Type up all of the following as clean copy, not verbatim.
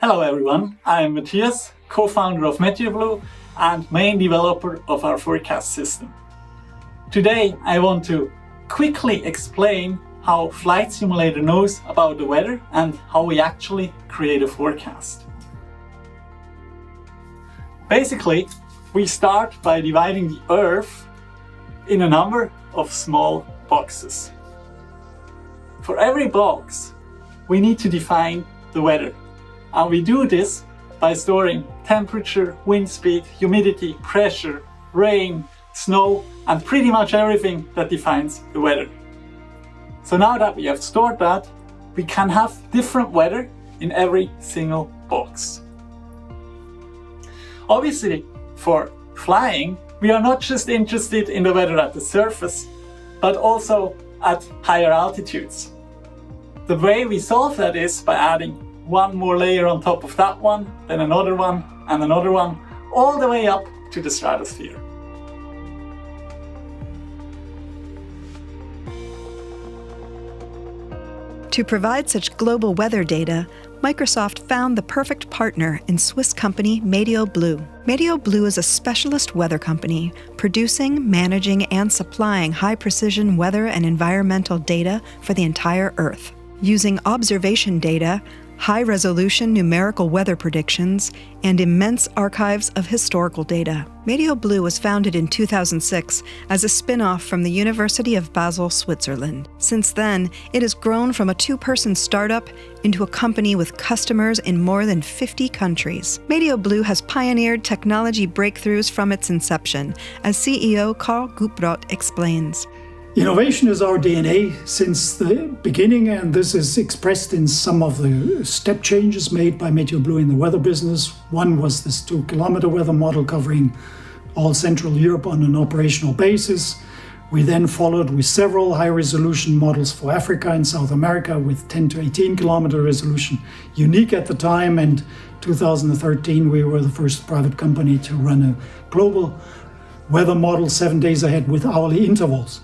Hello everyone, I'm Matthias, co-founder of METEOBLUE and main developer of our forecast system. Today I want to quickly explain how Flight Simulator knows about the weather and how we actually create a forecast. Basically, we start by dividing the Earth in a number of small boxes. For every box, we need to define the weather. And we do this by storing temperature, wind speed, humidity, pressure, rain, snow, and pretty much everything that defines the weather. So now that we have stored that, we can have different weather in every single box. Obviously, for flying, we are not just interested in the weather at the surface, but also at higher altitudes. The way we solve that is by adding one more layer on top of that one, then another one, and another one, all the way up to the stratosphere. To provide such global weather data, Microsoft found the perfect partner in Swiss company METEOBLUE. METEOBLUE is a specialist weather company producing, managing, and supplying high-precision weather and environmental data for the entire Earth. Using observation data, high-resolution numerical weather predictions, and immense archives of historical data. METEOBLUE was founded in 2006 as a spin-off from the University of Basel, Switzerland. Since then, it has grown from a two-person startup into a company with customers in more than 50 countries. METEOBLUE has pioneered technology breakthroughs from its inception, as CEO Karl Gubrot explains. Innovation is our DNA since the beginning, and this is expressed in some of the step changes made by METEOBLUE in the weather business. One was this 2-kilometer weather model covering all Central Europe on an operational basis. We then followed with several high-resolution models for Africa and South America with 10 to 18-kilometer resolution, unique at the time, and 2013 we were the first private company to run a global weather model 7 days ahead with hourly intervals.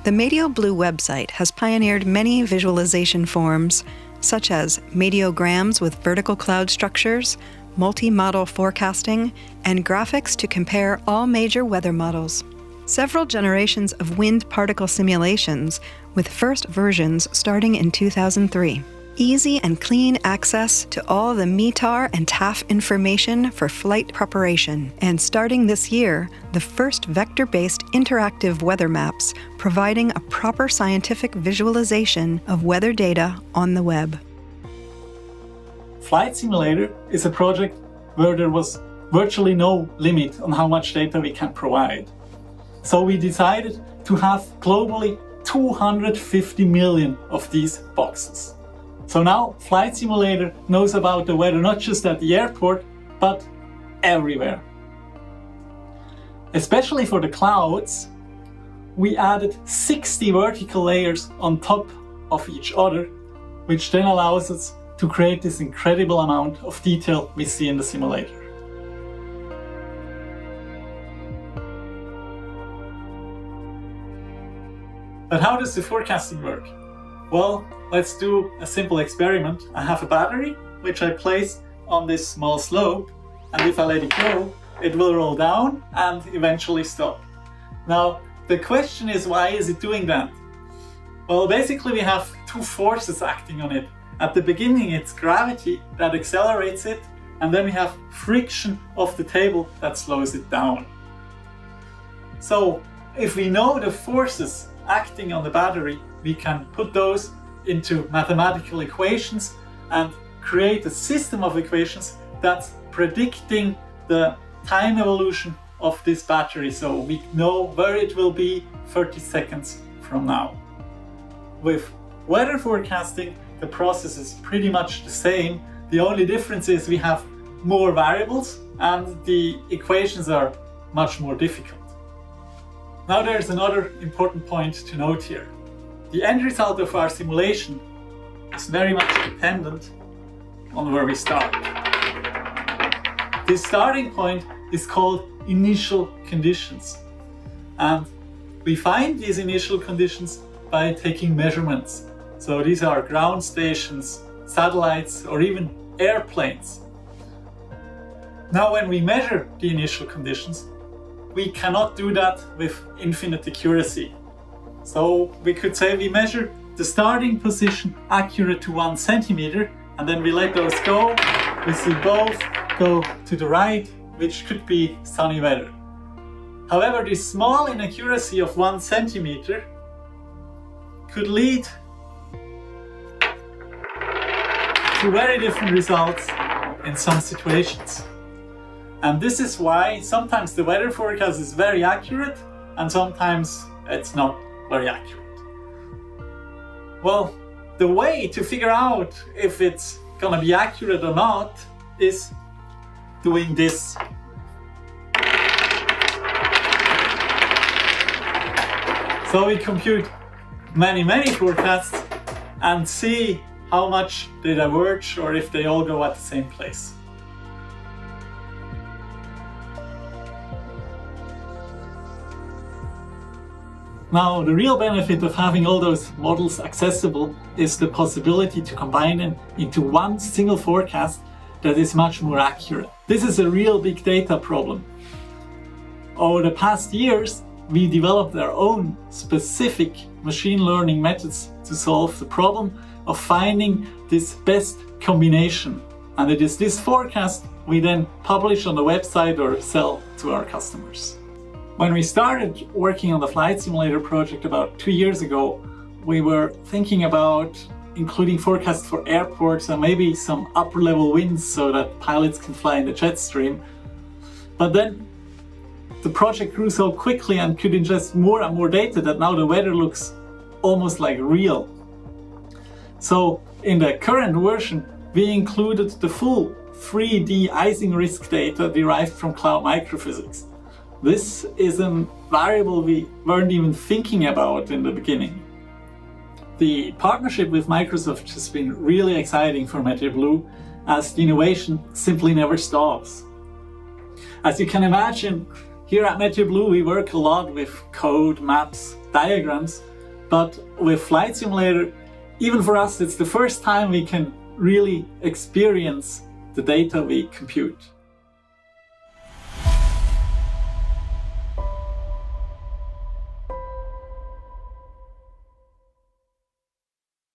The METEOBLUE website has pioneered many visualization forms, such as meteograms with vertical cloud structures, multi-model forecasting, and graphics to compare all major weather models. Several generations of wind particle simulations, with first versions starting in 2003. Easy and clean access to all the METAR and TAF information for flight preparation. And starting this year, the first vector-based interactive weather maps providing a proper scientific visualization of weather data on the web. Flight Simulator is a project where there was virtually no limit on how much data we can provide. So we decided to have globally 250 million of these boxes. So now Flight Simulator knows about the weather not just at the airport, but everywhere. Especially for the clouds, we added 60 vertical layers on top of each other, which then allows us to create this incredible amount of detail we see in the simulator. But how does the forecasting work? Well, let's do a simple experiment. I have a battery, which I place on this small slope, and if I let it go, it will roll down and eventually stop. Now, the question is, why is it doing that? Well, basically we have two forces acting on it. At the beginning, it's gravity that accelerates it, and then we have friction of the table that slows it down. So, if we know the forces acting on the battery, we can put those into mathematical equations and create a system of equations that's predicting the time evolution of this battery, so we know where it will be 30 seconds from now. With weather forecasting, the process is pretty much the same. The only difference is we have more variables and the equations are much more difficult. Now there's another important point to note here. The end result of our simulation is very much dependent on where we start. This starting point is called initial conditions. And we find these initial conditions by taking measurements. So these are ground stations, satellites, or even airplanes. Now, when we measure the initial conditions, we cannot do that with infinite accuracy. So we could say we measure the starting position accurate to 1 centimeter, and then we let those go. We see both go to the right, which could be sunny weather. However, this small inaccuracy of 1 centimeter could lead to very different results in some situations. And this is why sometimes the weather forecast is very accurate and sometimes it's not very accurate. Well, the way to figure out if it's gonna be accurate or not is doing this. So we compute many forecasts and see how much they diverge or if they all go at the same place. Now, the real benefit of having all those models accessible is the possibility to combine them into one single forecast that is much more accurate. This is a real big data problem. Over the past years, we developed our own specific machine learning methods to solve the problem of finding this best combination. And it is this forecast we then publish on the website or sell to our customers. When we started working on the flight simulator project about 2 years ago, we were thinking about including forecasts for airports and maybe some upper level winds so that pilots can fly in the jet stream. But then the project grew so quickly and could ingest more and more data that now the weather looks almost like real. So in the current version, we included the full 3D icing risk data derived from cloud microphysics. This is a variable we weren't even thinking about in the beginning. The partnership with Microsoft has been really exciting for METEOBLUE, as the innovation simply never stops. As you can imagine, here at METEOBLUE we work a lot with code, maps, diagrams, but with Flight Simulator, even for us, it's the first time we can really experience the data we compute.